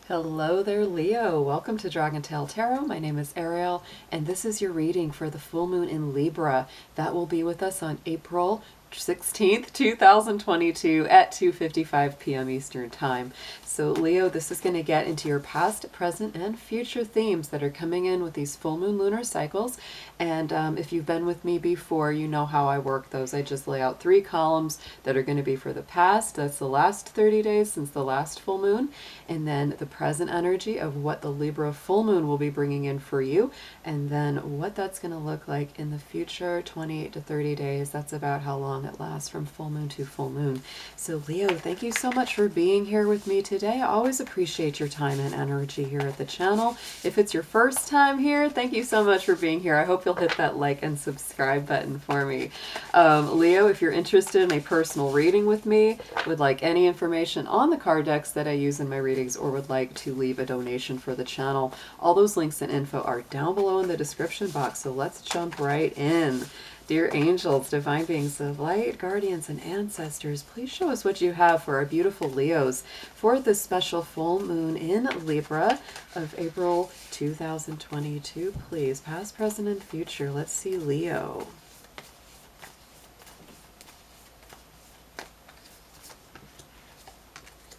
Hello there, Leo. Welcome to DragonTaleTarot. My name is Ariel, and this is your reading for the full moon in Libra. That will be with us on April 16th, 2022 at 2:55 p.m. Eastern Time. So Leo, this is going to get into your past, present, and future themes that are coming in with these full moon lunar cycles. And if you've been with me before, you know how I work those. I just lay out 3 columns that are going to be for the past. That's the last 30 days since the last full moon. And then the present energy of what the Libra full moon will be bringing in for you. And then what that's going to look like in the future, 28 to 30 days. That's about how long it lasts from full moon to full moon. So Leo, thank you so much for being here with me today. I always appreciate your time and energy here at the channel. If it's your first time here, thank you so much for being here. I hope you'll hit that like and subscribe button for me. Leo, if you're interested in a personal reading with me, would like any information on the card decks that I use in my readings, or would like to leave a donation for the channel, all those links and info are down below in the description box. So let's jump right in. Dear angels, divine beings of light, guardians, and ancestors, please show us what you have for our beautiful Leos for this special full moon in Libra of April 2022. Please, past, present, and future. Let's see Leo.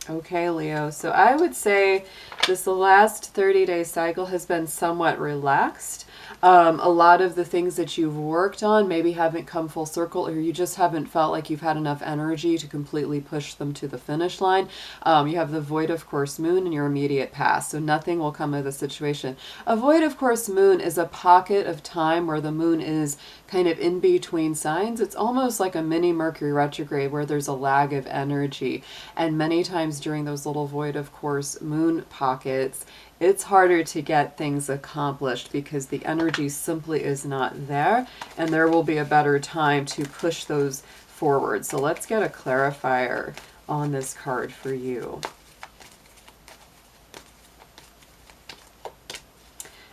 Okay, Leo, so I would say this last 30-day cycle has been somewhat relaxed. A lot of the things that you've worked on maybe haven't come full circle, or you just haven't felt like you've had enough energy to completely push them to the finish line. You have the void of course moon in your immediate past, so nothing will come of the situation. A void of course moon is a pocket of time where the moon is kind of in between signs. It's almost like a mini Mercury retrograde where there's a lag of energy. And many times during those little void of course moon pockets, it's harder to get things accomplished because the energy simply is not there, and there will be a better time to push those forward. So let's get a clarifier on this card for you.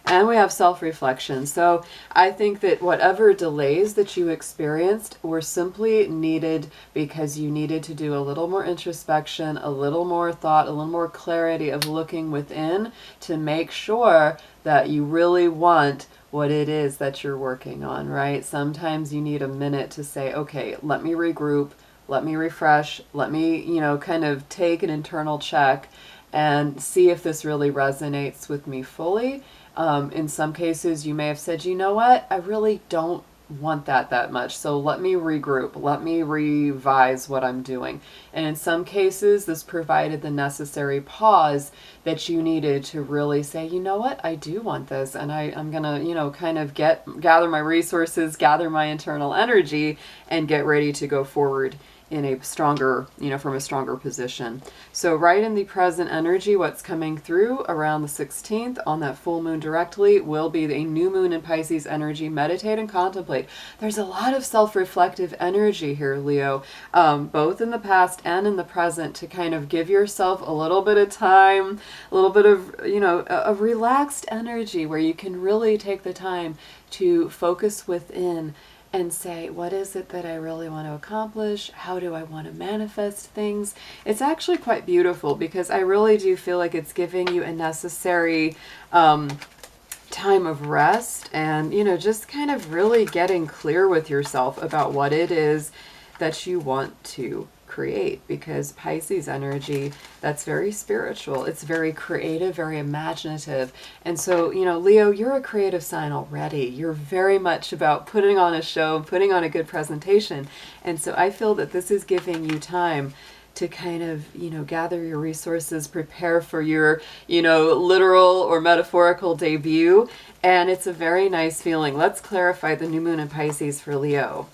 And we have self-reflection. So I think that whatever delays that you experienced were simply needed because you needed to do a little more introspection, a little more thought, a little more clarity of looking within to make sure that you really want what it is that you're working on, right? Sometimes you need a minute to say, okay, let me regroup, let me refresh, let me, kind of take an internal check and see if this really resonates with me fully. In some cases, you may have said, you know what, I really don't want that much. So let me regroup. Let me revise what I'm doing. And in some cases, this provided the necessary pause that you needed to really say, you know what, I do want this. And I'm going to, kind of gather my resources, gather my internal energy, and get ready to go forward in a stronger, from a stronger position. So right in the present energy, what's coming through around the 16th on that full moon directly will be a new moon in Pisces energy. Meditate and contemplate. There's a lot of self-reflective energy here, Leo, both in the past and in the present, to kind of give yourself a little bit of time, a little bit of, a relaxed energy where you can really take the time to focus within and say, what is it that I really want to accomplish? How do I want to manifest things? It's actually quite beautiful because I really do feel like it's giving you a necessary time of rest and, just kind of really getting clear with yourself about what it is that you want to create, because Pisces energy, that's very spiritual. It's very creative, very imaginative. And so, Leo, you're a creative sign already. You're very much about putting on a show, putting on a good presentation. And so I feel that this is giving you time to kind of, gather your resources, prepare for your, literal or metaphorical debut. And it's a very nice feeling. Let's clarify the new moon in Pisces for Leo.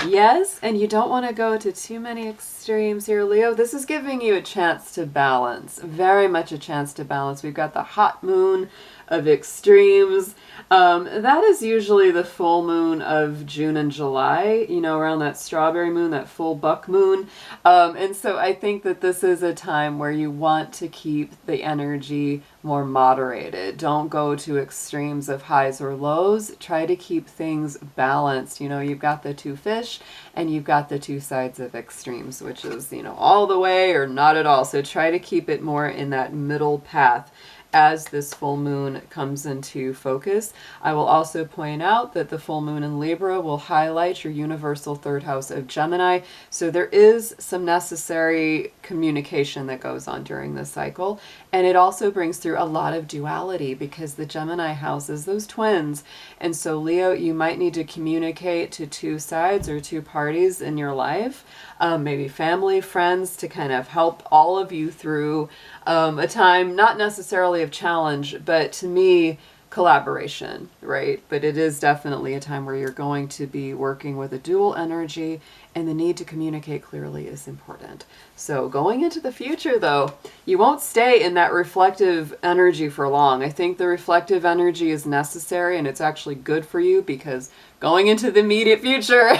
Yes, and you don't want to go to too many extremes here, Leo. This is giving you a chance to balance, very much a chance to balance. We've got the hot moon of extremes. That is usually the full moon of June and July, you know, around that strawberry moon, that full buck moon. And so I think that this is a time where you want to keep the energy more moderated. Don't go to extremes of highs or lows. Try to keep things balanced. You know, you've got the two fish and you've got the two sides of extremes, which is, you know, all the way or not at all. So try to keep it more in that middle path as this full moon comes into focus. I will also point out that the full moon in Libra will highlight your universal third house of Gemini. So there is some necessary communication that goes on during this cycle. And it also brings through a lot of duality because the Gemini house is those twins. And so Leo, you might need to communicate to two sides or two parties in your life, maybe family, friends, to kind of help all of you through a time, not necessarily of challenge, but to me, collaboration, right? But it is definitely a time where you're going to be working with a dual energy, and the need to communicate clearly is important. So going into the future, though, you won't stay in that reflective energy for long. I think the reflective energy is necessary, and it's actually good for you because going into the immediate future,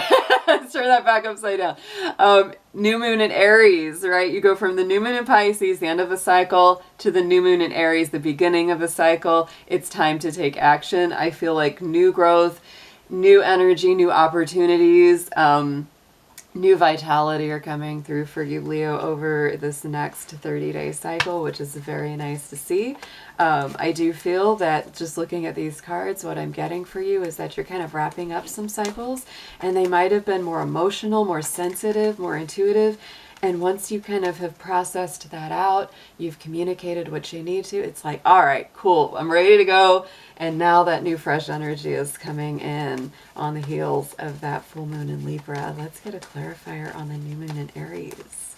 let's turn that back upside down. New moon in Aries, right? You go from the new moon in Pisces, the end of a cycle, to the new moon in Aries, the beginning of a cycle. It's time to take action. I feel like new growth, new energy, new opportunities, new vitality are coming through for you, Leo, over this next 30-day cycle, which is very nice to see. I do feel that just looking at these cards, what I'm getting for you is that you're kind of wrapping up some cycles, and they might have been more emotional, more sensitive, more intuitive. And once you kind of have processed that out, you've communicated what you need to, it's like, all right, cool, I'm ready to go. And now that new fresh energy is coming in on the heels of that full moon in Libra. Let's get a clarifier on the new moon in Aries.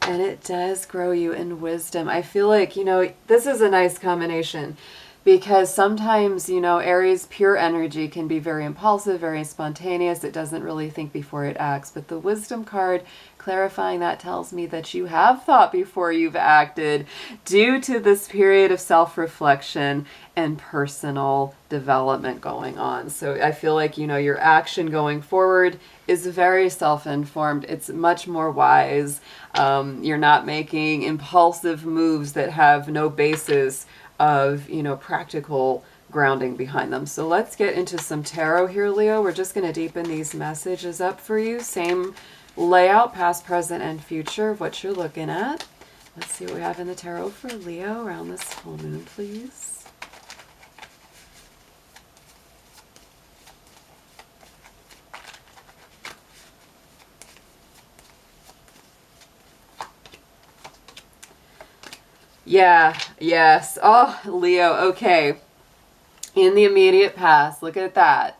And it does grow you in wisdom. I feel like, you know, this is a nice combination. Because sometimes, you know, Aries pure energy can be very impulsive, very spontaneous. It doesn't really think before it acts. But the wisdom card clarifying that tells me that you have thought before you've acted due to this period of self-reflection and personal development going on. So I feel like, you know, your action going forward is very self-informed. It's much more wise. You're not making impulsive moves that have no basis of, you know, practical grounding behind them. So let's get into some tarot here, Leo. We're just going to deepen these messages up for you. Same layout, past, present, and future of what you're looking at. Let's see what we have in the tarot for Leo around this full moon, please. Yeah, yes. Oh, Leo, okay. In the immediate past, look at that.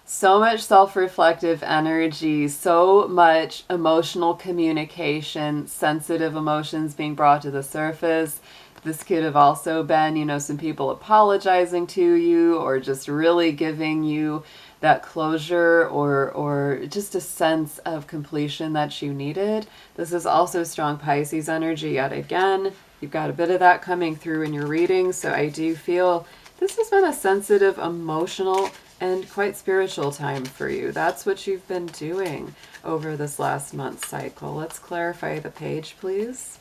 So much self-reflective energy, so much emotional communication, sensitive emotions being brought to the surface. This could have also been, you know, some people apologizing to you or just really giving you that closure or just a sense of completion that you needed. This is also strong Pisces energy yet again. You've got a bit of that coming through in your reading. So I do feel this has been a sensitive, emotional, and quite spiritual time for you. That's what you've been doing over this last month cycle. Let's clarify the page, please.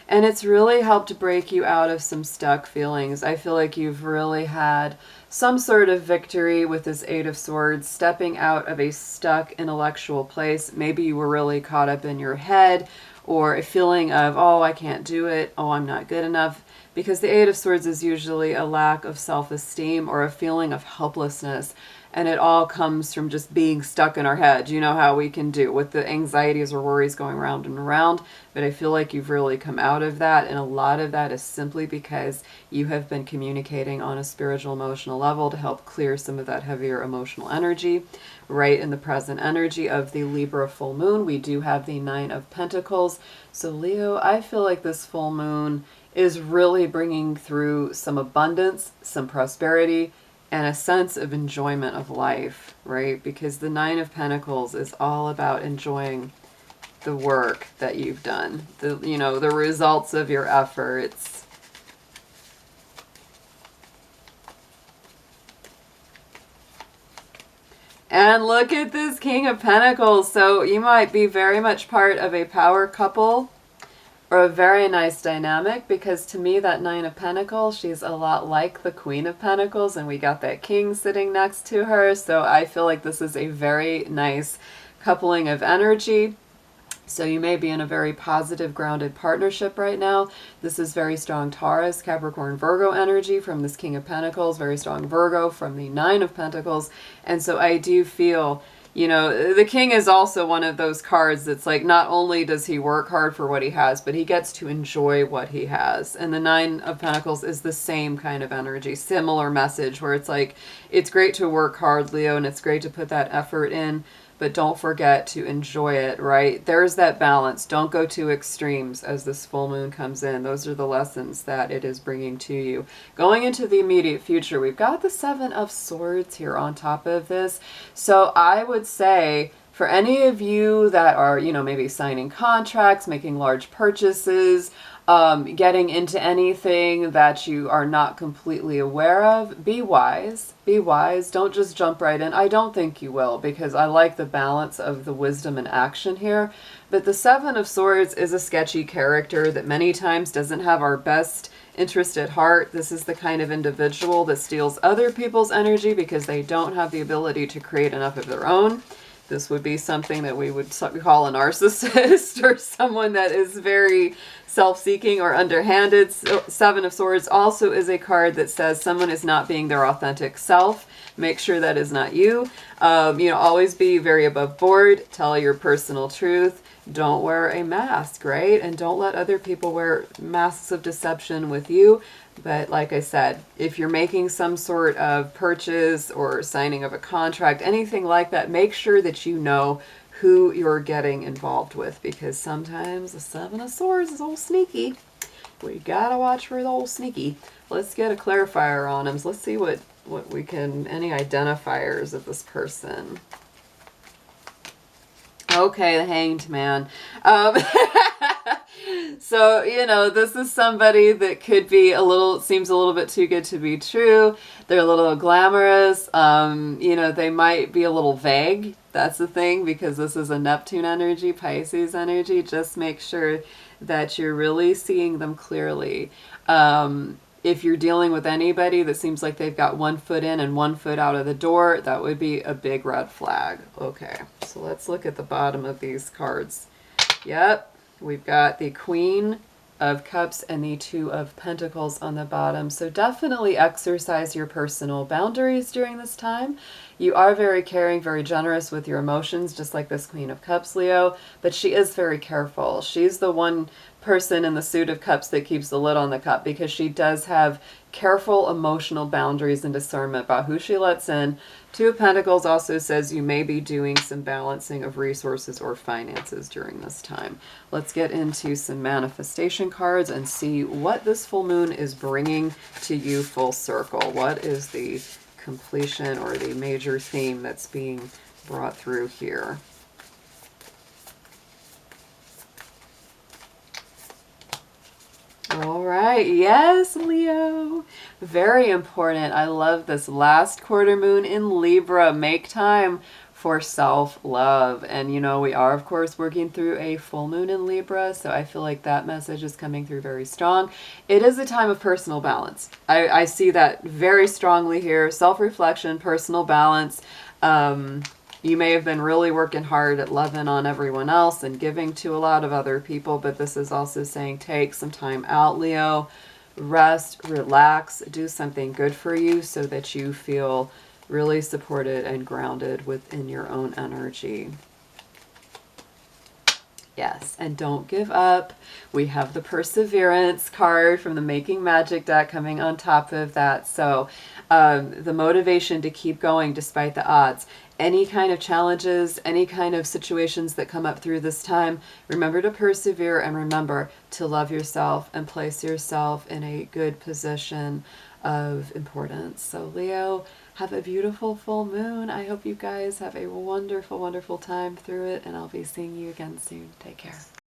And it's really helped break you out of some stuck feelings. I feel like you've really had some sort of victory with this Eight of Swords, stepping out of a stuck intellectual place. Maybe you were really caught up in your head, or a feeling of, oh, I can't do it, oh, I'm not good enough. Because the Eight of Swords is usually a lack of self-esteem or a feeling of helplessness. And it all comes from just being stuck in our head. You know how we can do with the anxieties or worries going round and around. But I feel like you've really come out of that. And a lot of that is simply because you have been communicating on a spiritual, emotional level to help clear some of that heavier emotional energy. Right in the present energy of the Libra full moon, we do have the Nine of Pentacles. So Leo, I feel like this full moon is really bringing through some abundance, some prosperity, and a sense of enjoyment of life, right? Because the Nine of Pentacles is all about enjoying the work that you've done, the results of your efforts. And look at this King of Pentacles. So you might be very much part of a power couple or a very nice dynamic, because to me that Nine of Pentacles, she's a lot like the Queen of Pentacles, and we got that King sitting next to her. So I feel like this is a very nice coupling of energy. So you may be in a very positive, grounded partnership right now. This is very strong Taurus, Capricorn, Virgo energy from this King of Pentacles, very strong Virgo from the Nine of Pentacles. And so I do feel, the King is also one of those cards that's like, not only does he work hard for what he has, but he gets to enjoy what he has. And the Nine of Pentacles is the same kind of energy, similar message, where it's like, it's great to work hard, Leo, and it's great to put that effort in, but don't forget to enjoy it, right? There's that balance. Don't go to extremes as this full moon comes in. Those are the lessons that it is bringing to you. Going into the immediate future, we've got the Seven of Swords here on top of this. So I would say, for any of you that are, maybe signing contracts, making large purchases, getting into anything that you are not completely aware of, be wise. Be wise. Don't just jump right in. I don't think you will, because I like the balance of the wisdom and action here. But the Seven of Swords is a sketchy character that many times doesn't have our best interest at heart. This is the kind of individual that steals other people's energy because they don't have the ability to create enough of their own. This would be something that we would call a narcissist, or someone that is very self-seeking or underhanded. Seven of Swords also is a card that says someone is not being their authentic self. Make sure that is not you. Always be very above board. Tell your personal truth. Don't wear a mask, right? And don't let other people wear masks of deception with you. But like I said, if you're making some sort of purchase or signing of a contract, anything like that, make sure that you know who you're getting involved with, because sometimes the Seven of Swords is old sneaky. We gotta watch for the old sneaky. Let's get a clarifier on him. So let's see what we can, any identifiers of this person. Okay, the Hanged Man. So, this is somebody that could be seems a little bit too good to be true. They're a little glamorous. They might be a little vague. That's the thing, because this is a Neptune energy, Pisces energy. Just make sure that you're really seeing them clearly. If you're dealing with anybody that seems like they've got 1 foot in and 1 foot out of the door, that would be a big red flag. Okay, so let's look at the bottom of these cards. Yep, we've got the Queen of Cups and the Two of Pentacles on the bottom. So definitely exercise your personal boundaries during this time. You are very caring, very generous with your emotions, just like this Queen of Cups, Leo, but she is very careful. She's the one person in the Suit of Cups that keeps the lid on the cup, because she does have careful emotional boundaries and discernment about who she lets in. Two of Pentacles also says you may be doing some balancing of resources or finances during this time. Let's get into some manifestation cards and see what this full moon is bringing to you full circle. What is the completion or the major theme that's being brought through here? All right. Yes, Leo. Very important. I love this last quarter moon in Libra. Make time for self-love. And, we are, of course, working through a full moon in Libra. So I feel like that message is coming through very strong. It is a time of personal balance. I see that very strongly here. Self-reflection, personal balance. You may have been really working hard at loving on everyone else and giving to a lot of other people, but this is also saying take some time out, Leo. Rest, relax, do something good for you so that you feel really supported and grounded within your own energy. Yes, and don't give up. We have the Perseverance card from the Making Magic deck coming on top of that. So the motivation to keep going despite the odds. any kind of challenges, any kind of situations that come up through this time, remember to persevere and remember to love yourself and place yourself in a good position of importance. So Leo, have a beautiful full moon. I hope you guys have a wonderful, wonderful time through it, and I'll be seeing you again soon. Take care.